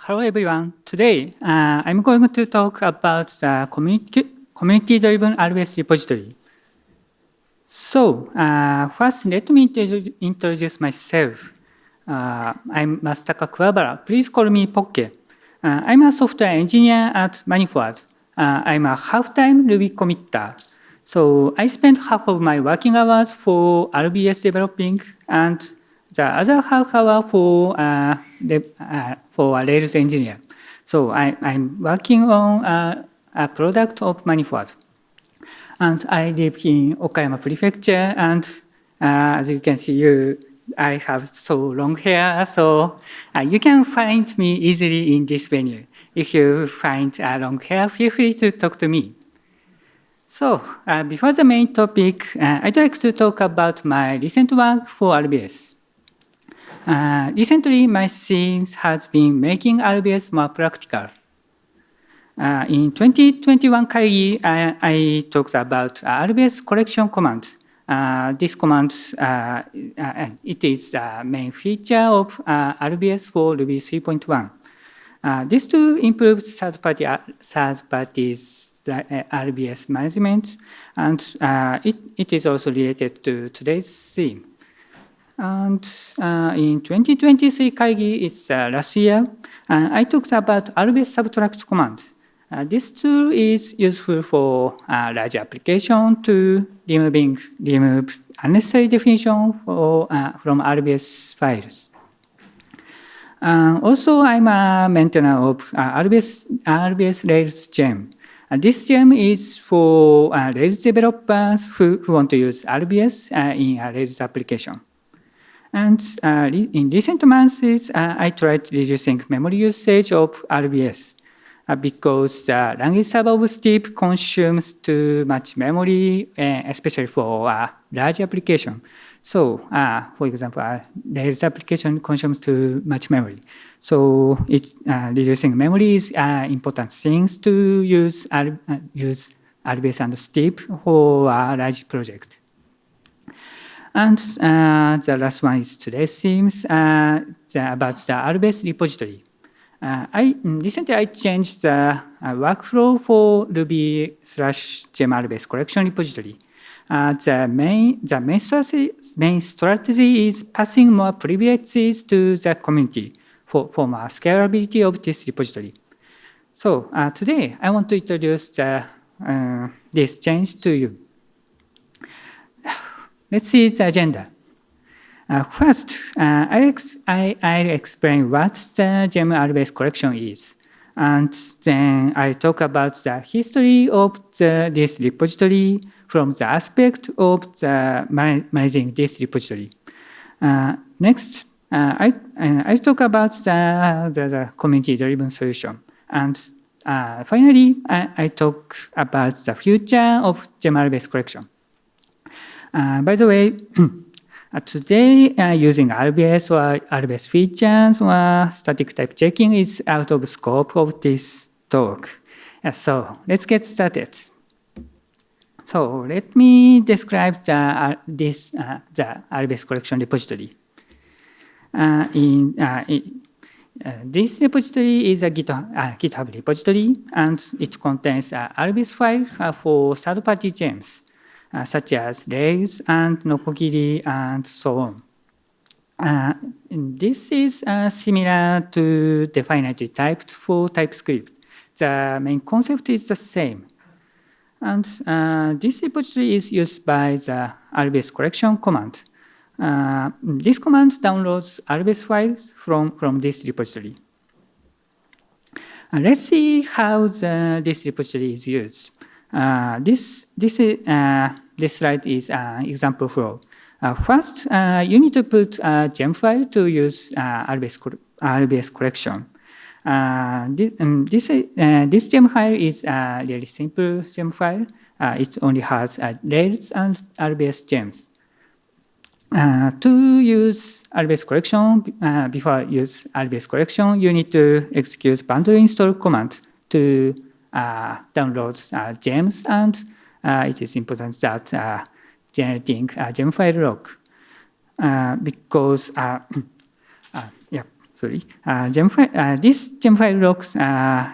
Hello everyone. Today I'm going to talk about the community-driven RBS repository. So first let me introduce myself. I'm Masataka Kuwabara. Please call me Pokke. I'm a software engineer at Manifold. I'm a half-time Ruby committer. So I spend half of my working hours for RBS developing and the other half hour for a Rails engineer. So I'm working on a product of Manifold. And I live in Okayama Prefecture, and as you can see, I have so long hair, so you can find me easily in this venue. If you find long hair, feel free to talk to me. So before the main topic, I'd like to talk about my recent work for RBS. Recently, my theme has been making RBS more practical. In 2021 Kaigi, I talked about RBS collection command. This command, it is the main feature of RBS for Ruby 3.1. This tool improves third-party RBS management, and it is also related to today's theme. And in 2023 Kaigi, it's last year, I talked about RBS subtract command. This tool is useful for large application to remove unnecessary definition from RBS files. Also, I'm a maintainer of RBS Rails gem. This gem is for Rails developers who want to use RBS in a Rails application. And in recent months, I tried reducing memory usage of RBS because the language server of Steep consumes too much memory, especially for large application. So, for example, Rails application consumes too much memory. So, reducing memory is important things to use RBS and Steep for a large project. And the last one is today's themes about the RBS repository. Recently, I changed the workflow for Ruby/gem RBS collection repository. The main strategy is passing more privileges to the community for more scalability of this repository. So today, I want to introduce this change to you. Let's see the agenda. First, I'll explain what the gem RBS collection is. And then I'll talk about the history of this repository from the aspect of managing this repository. Next, I'll talk about the community-driven solution. And finally, I talk about the future of gem RBS collection. By the way, today, using RBS or RBS features or static type checking is out of scope of this talk. So let's get started. So let me describe the RBS collection repository. This repository is a GitHub repository, and it contains RBS file for third-party gems, such as Rails and Nokogiri and so on. This is similar to definitely typed for TypeScript. The main concept is the same. And this repository is used by the RBS collection command. This command downloads RBS files from this repository. Let's see how this repository is used. This slide is an example flow. First, you need to put a gem file to use RBS collection. This gem file is a really simple gem file. It only has Rails and RBS gems. To use RBS collection, before use RBS collection, you need to execute bundle install command to download gems, and it is important that generating a gem file log because This gem file locks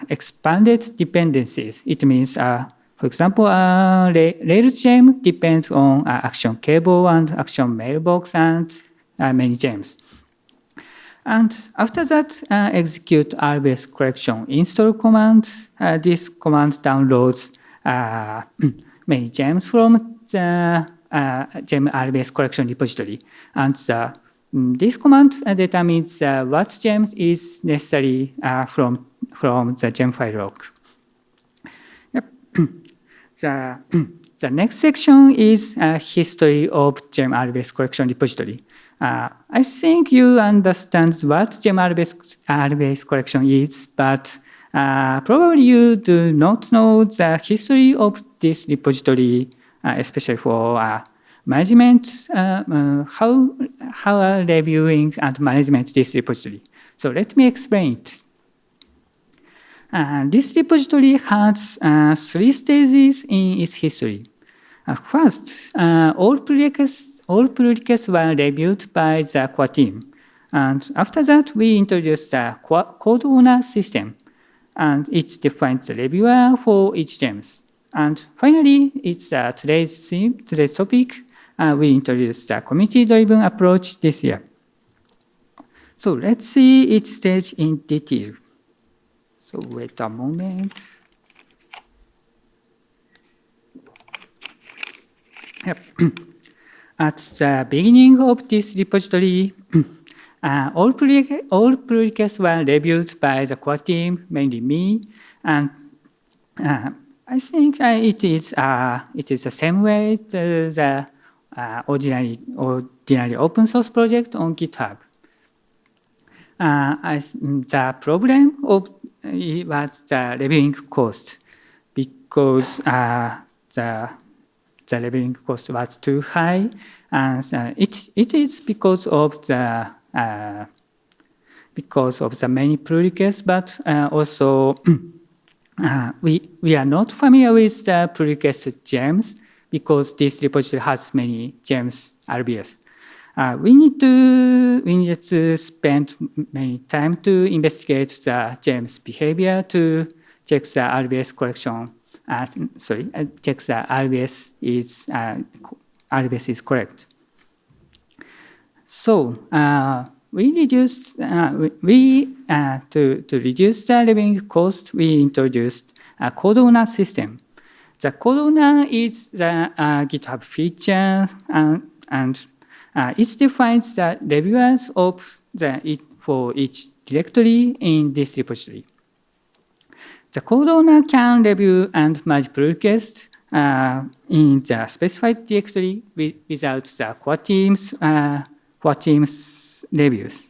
expanded dependencies. It means, for example, Rails gem depends on action cable and action mailbox and many gems. And after that, execute RBS collection install command. This command downloads many gems from the gem RBS collection repository. And this command determines what gems is necessary from the gem file log. Yep. The next section is history of gem RBS collection repository. I think you understand what gem RBS collection is, but probably you do not know the history of this repository, especially for management, how are reviewing and management this repository. So let me explain it. This repository has 3 stages in its history. First, all prerequisites were reviewed by the core team. And after that, we introduced the code owner system. And it defines the reviewer for each gems. And finally, it's today's topic. We introduced the community-driven approach this year. So let's see each stage in detail. So wait a moment. Yep. At the beginning of this repository, all prerequisites were reviewed by the core team, mainly me, and I think it is the same way to the ordinary open source project on GitHub. The problem was the reviewing cost, because the reviewing cost was too high, and it is because of the many prerequisites, but also we are not familiar with the prerequisite gems, because this repository has many gems RBS. We need to spend many time to investigate the gems behavior to check the RBS collection. Check the RBS is correct. So we reduced to reduce the reviewing cost. We introduced a code owner system. The code owner is the GitHub feature, and it defines the reviewers for each directory in this repository. The code owner can review and merge prerequisites in the specified directory without the core team's reviews.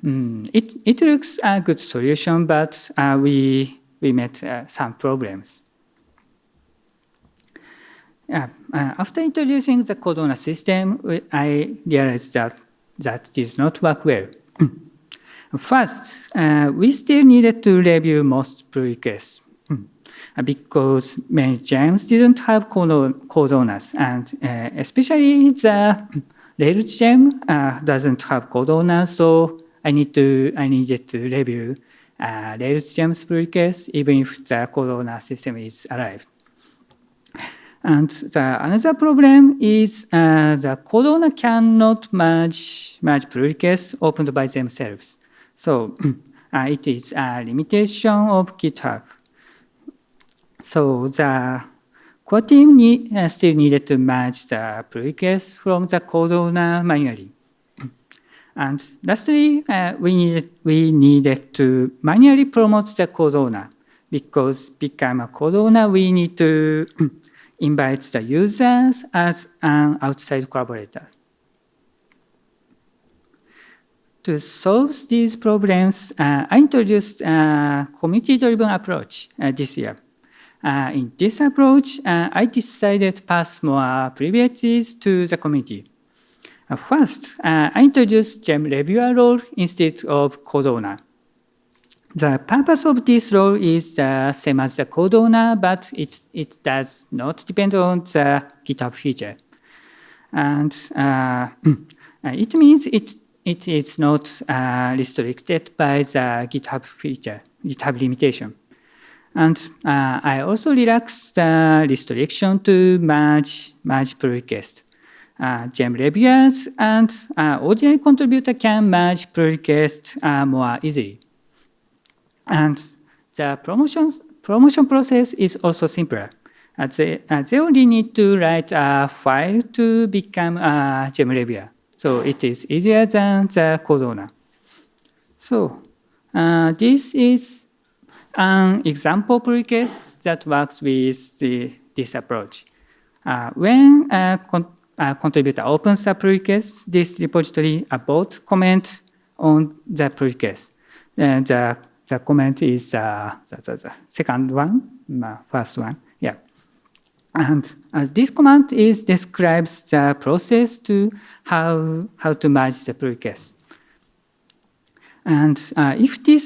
It looks a good solution, but we met some problems. After introducing the code owner system, I realized that did not work well. First, we still needed to review most prerequisites because many gems didn't have code owners, and especially the Rails gem doesn't have code owners, so I needed to review Rails gems prerequisites even if the code owner system is alive. And another problem is the code owner cannot merge prerequisites opened by themselves. So it is a limitation of GitHub. So the core team still needed to merge the prerequisites from the code owner manually. And lastly, we needed to manually promote the code owner, because to become a code owner, we need to invite the users as an outside collaborator. To solve these problems, I introduced a community-driven approach this year. In this approach, I decided to pass more privileges to the community. First, I introduced gem reviewer role instead of code owner. The purpose of this role is the same as the code owner, but it does not depend on the GitHub feature. And it means it is not restricted by the GitHub feature, GitHub limitation. And I also relaxed the restriction to merge pull request. Gem reviewers and ordinary contributor can merge pull requests more easily. And the promotion process is also simpler. They only need to write a file to become a gem reviewer. So it is easier than the code owner. So this is an example pull request that works with this approach. When a contributor opens a pull request, this repository bot comment on the pull request. The comment is the second one, first one. Yeah. And this command describes the process to how to merge the pull request. And if the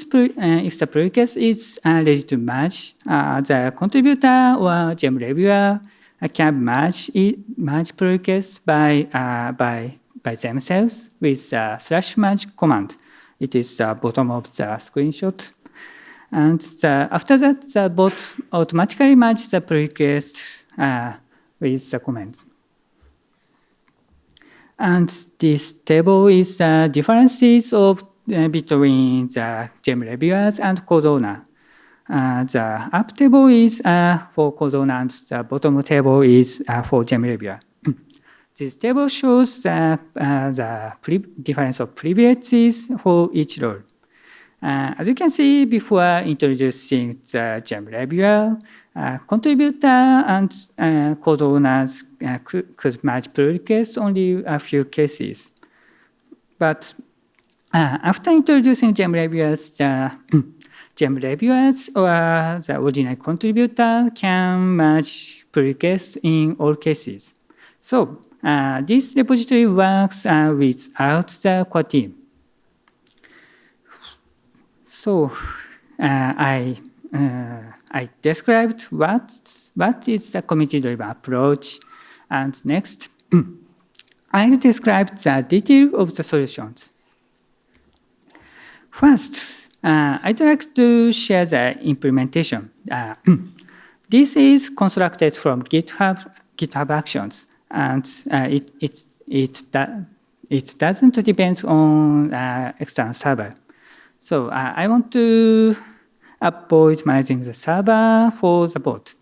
pull request is ready to merge, the contributor or gem reviewer can merge pull requests by themselves with /merge command. It is the bottom of the screenshot. And after that, the bot automatically merges the pull request with the comment. And this table is the differences between the gem reviewers and code owner. The up table is for code owner and the bottom table is for gem reviewer. This table shows the difference of privileges for each role. As you can see, before introducing the gem reviewer, contributor and code owners could merge pull requests only a few cases. But after introducing gem reviewers, the gem reviewers or the ordinary contributor can merge pull requests in all cases. So this repository works without the core team. So I described what is the community-driven approach, and next I'll describe the detail of the solutions. First, I'd like to share the implementation. This is constructed from GitHub Actions, and it doesn't depend on external server. So I want to avoid managing the server for the bot.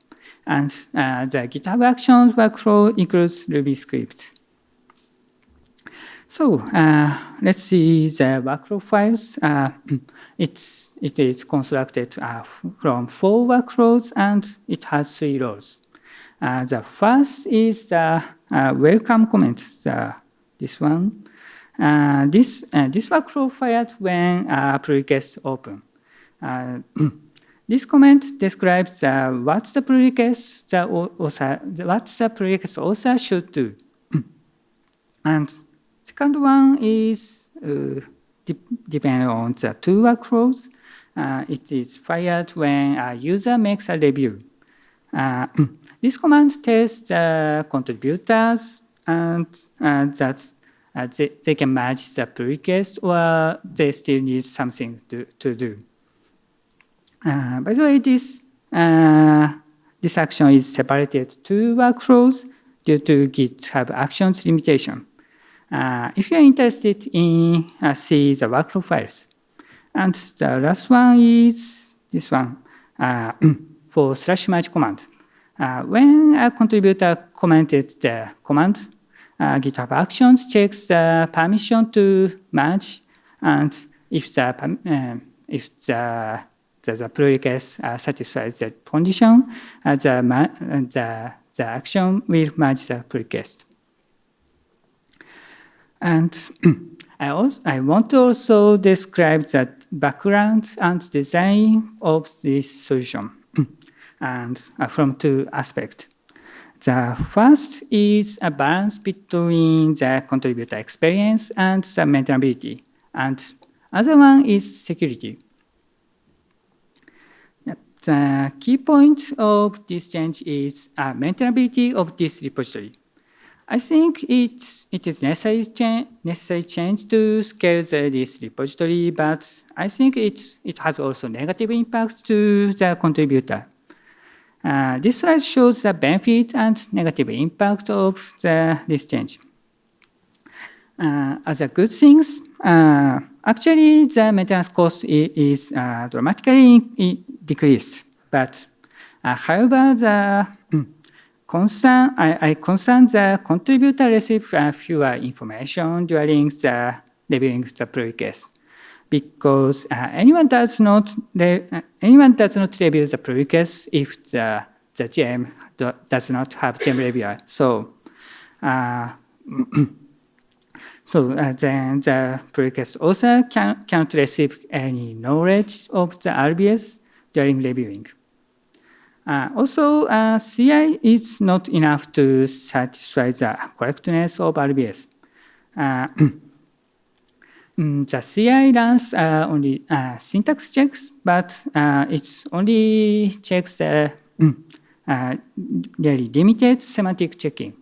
And the GitHub Actions workflow includes Ruby scripts. So let's see the workflow files. It is constructed from 4 workflows, and it has 3 roles. The first is the welcome comment, this one. This workflow fired when a pull request open. This comment describes what the pull request author should do. And second one is depending on the 2 workflows. It is fired when a user makes a review. This command tells the contributors and that they can merge the pull request, or they still need something to do. By the way, this action is separated 2 workflows due to GitHub Actions limitation. If you are interested in see the workflow files. And the last one is this one for /merge command. When a contributor commented the command, GitHub Actions checks the permission to merge, and if the pull request satisfies that condition, the action will merge the pull request. And I want to also describe the background and design of this solution, and from 2 aspects. The first is a balance between the contributor experience and the maintainability, and other one is security. The key point of this change is maintainability of this repository. I think it is necessary change to scale this repository, but I think it has also negative impact to the contributor. This slide shows the benefit and negative impact of this change. As a good things, actually the maintenance cost is dramatically decreased. But however, the I concern the contributor receive fewer information during the reviewing the pull request, because anyone does not review the pull request if the gem does not have gem reviewer. So then the pull request also cannot receive any knowledge of the RBS during reviewing. Also, CI is not enough to satisfy the correctness of RBS. The CI runs only syntax checks, but it only checks really limited semantic checking.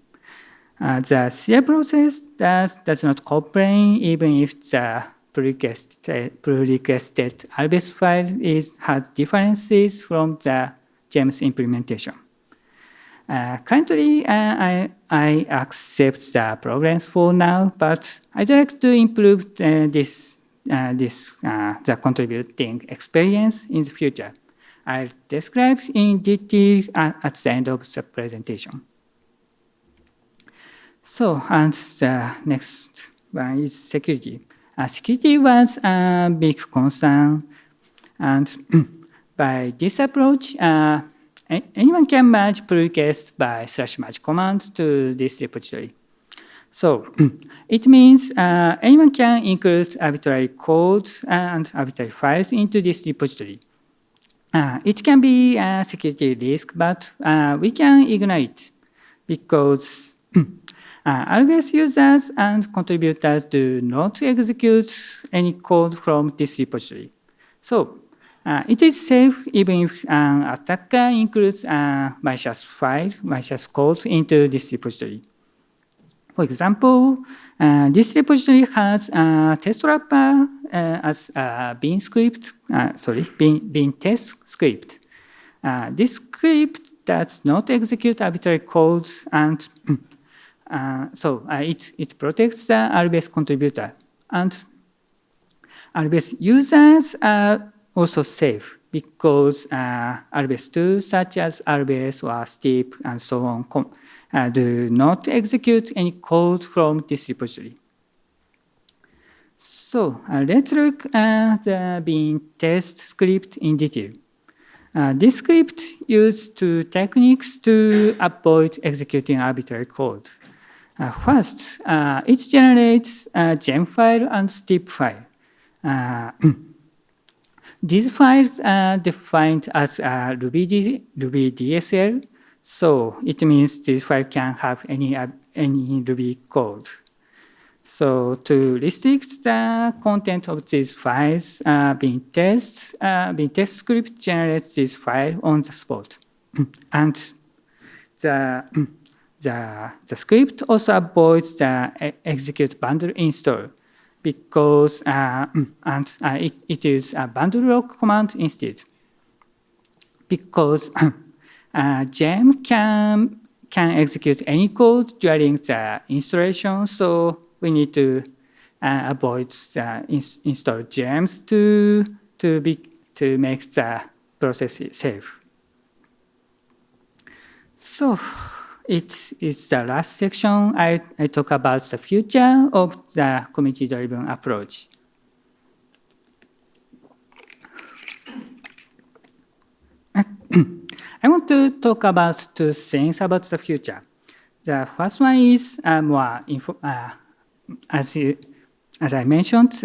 The CI process does not complain even if the pre-requested RBS file has differences from the GEMS implementation. Currently, I accept the problems for now, but I'd like to improve the contributing experience in the future. I'll describe in detail at the end of the presentation. So, and the next one is security. Security was a big concern, and by this approach, anyone can merge pull request by /merge command to this repository. So it means anyone can include arbitrary code and arbitrary files into this repository. It can be a security risk, but we can ignore it because RBS users and contributors do not execute any code from this repository. So it is safe even if an attacker includes a malicious code into this repository. For example, this repository has a test wrapper as a bin test script. This script does not execute arbitrary code, and so it protects the RBS contributor. And RBS users are also safe because RBS tools such as RBS or Steep and so on do not execute any code from this repository. So let's look at the bin test script in detail. This script uses two techniques to avoid executing arbitrary code. First, it generates a gem file and Steep file. These files are defined as Ruby DSL, so it means this file can have any Ruby code. So to restrict the content of these files, bin test script generates this file on the spot, and the script also avoids the execute bundle install, because it uses a bundle lock command instead. Because gem can execute any code during the installation, so we need to avoid the install gems to make the process safe. So it's the last section. I talk about the future of the community-driven approach. I want to talk about two things about the future. The first one is more as I mentioned,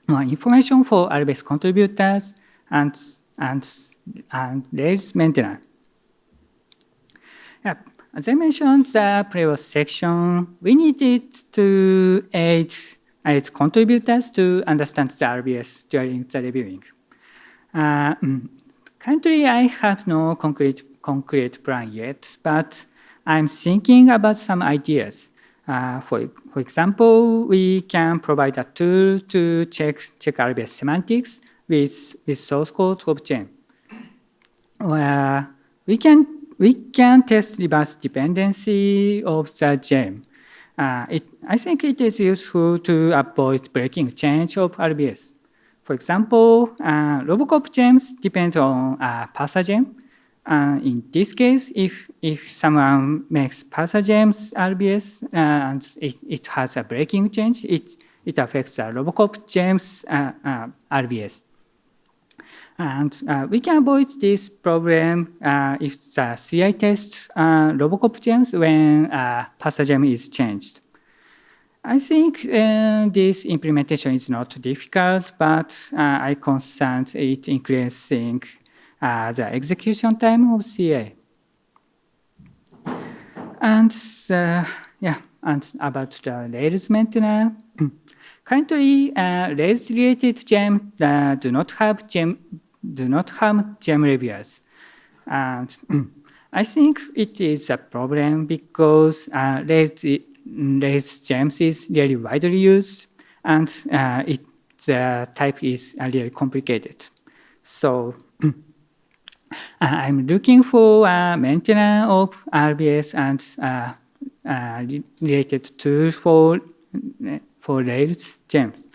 more information for RBS contributors and Rails maintainers. As I mentioned the previous section, we needed to aid contributors to understand the RBS during the reviewing. Currently, I have no concrete plan yet, but I'm thinking about some ideas. For example, we can provide a tool to check RBS semantics with source code of gem. We can test reverse dependency of the gem. I think it is useful to avoid breaking change of RBS. For example, Robocop gems depend on parser gem. In this case, if someone makes parser gems RBS and it has a breaking change, it affects the Robocop gems RBS. And we can avoid this problem if the CI tests Robocop gems when parser gem is changed. I think this implementation is not difficult, but I concerned it increasing the execution time of CA. And and about the Rails maintainer. Currently, Rails-related gems do not have gem reviewers. And I think it is a problem because Rails gems is really widely used, and the type is really complicated. So I'm looking for a maintainer of RBS and related tools for Rails gems.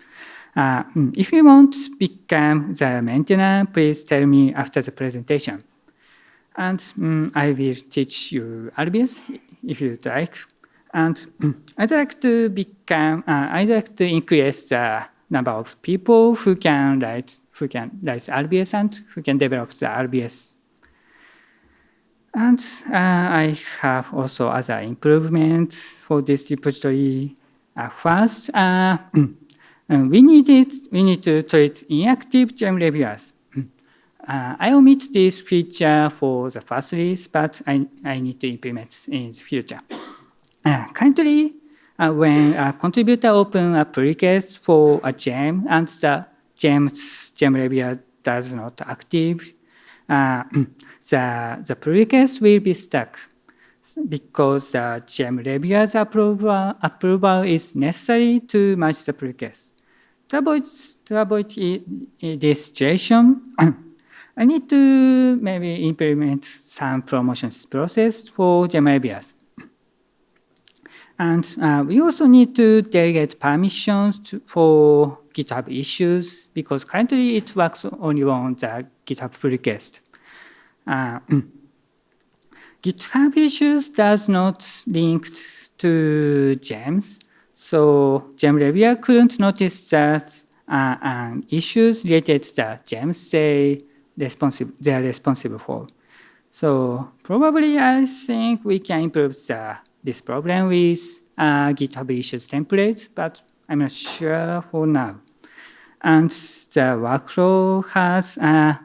If you want to become the maintainer, please tell me after the presentation. And I will teach you RBS if you'd like. And I'd like to increase the number of people who can write RBS and who can develop the RBS. And I have also other improvements for this repository. First, we need to treat inactive gem reviewers. I omit this feature for the first release, but I need to implement in the future. Currently, when a contributor opens a pull request for a gem and the gem reviewer does not active, the pull request will be stuck because the gem reviewer's approval is necessary to merge the pull request. To avoid this situation, I need to maybe implement some promotions process for gem reviewers. And we also need to delegate permissions for GitHub issues because currently it works only on the GitHub pull request. GitHub issues does not link to gems, so gem reviewer couldn't notice that issues related to the gems they are responsible for. So probably I think we can improve this problem with GitHub issues template, but I'm not sure for now. And the workflow has,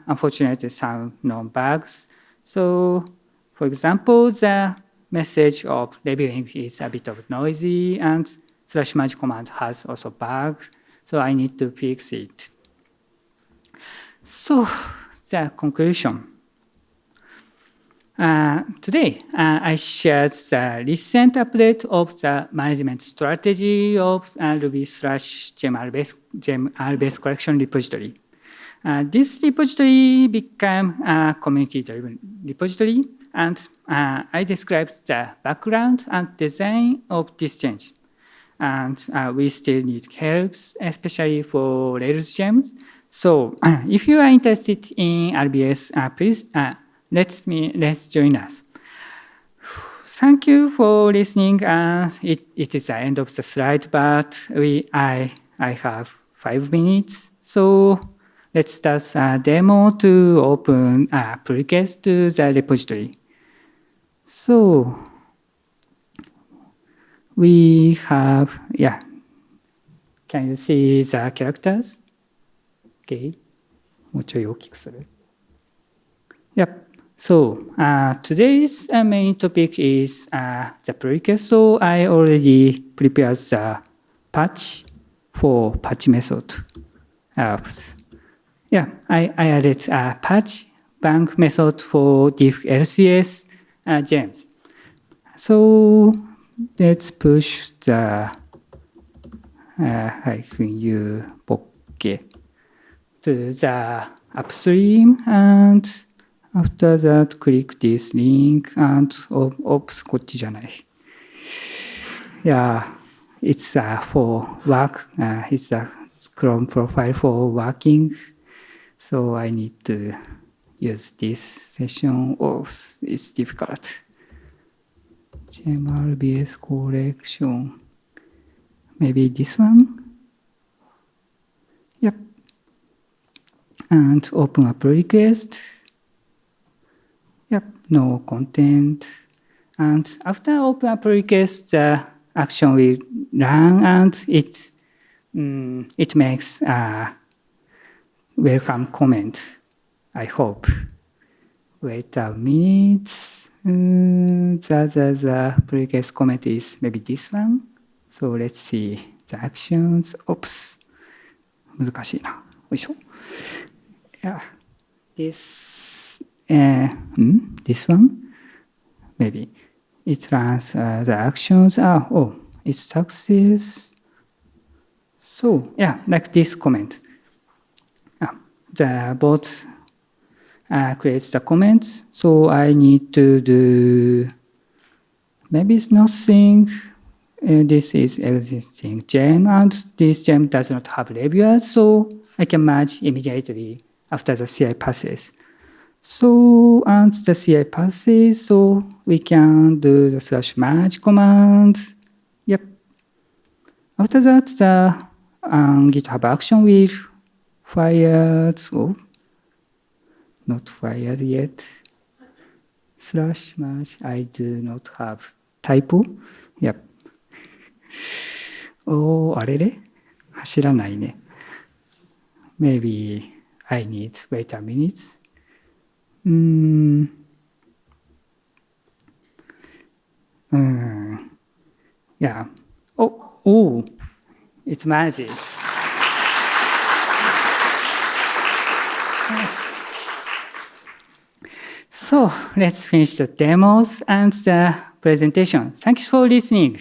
unfortunately, some known bugs. So, for example, the message of reviewing is a bit of noisy, and /merge command has also bugs. So I need to fix it. So the conclusion. Today, I shared the recent update of the management strategy of Ruby/Gem RBS collection repository. This repository became a community-driven repository, and I described the background and design of this change. And we still need help, especially for Rails gems. So if you are interested in RBS, please let's join us. Thank you for listening. It is the end of the slide, but I have 5 minutes. So let's start a demo to open a pull request to the repository. So we have, can you see the characters? Okay. もうちょい大きくする。Yep. So today's main topic is the pull request. So I already prepared the patch for patch method. I added a patch bank method for diff LCS gems. So let's push the -u pocket to the upstream, and after that click this link and oops こっちじゃない。Yeah, it's for work. It's a Chrome profile for working. So I need to use this session. Oh, it's difficult. RBS collection. Maybe this one? Yep. And open a pull request. Yep, no content. And after open a pull request, the action will run and it makes a welcome comment, I hope. Wait a minute. The pull request comment is maybe this one. So let's see the actions. Oops. 難しいな。よいしょ。Yeah. This one? Maybe. It runs the actions. Oh, it's success. So, yeah, like this comment. The bot creates the comment. So I need to do, maybe it's nothing. This is existing gem, and this gem does not have reviewers, so I can merge immediately after the CI passes. So, and the CI passes, so we can do the /merge command. Yep. After that, the GitHub action will fired. Oh, not fired yet. /merge. I do not have typo. Yep. おー、あれれ走らないね。Maybe I need wait a minute. Yeah. Oh, it manages. So let's finish the demos and the presentation. Thanks for listening.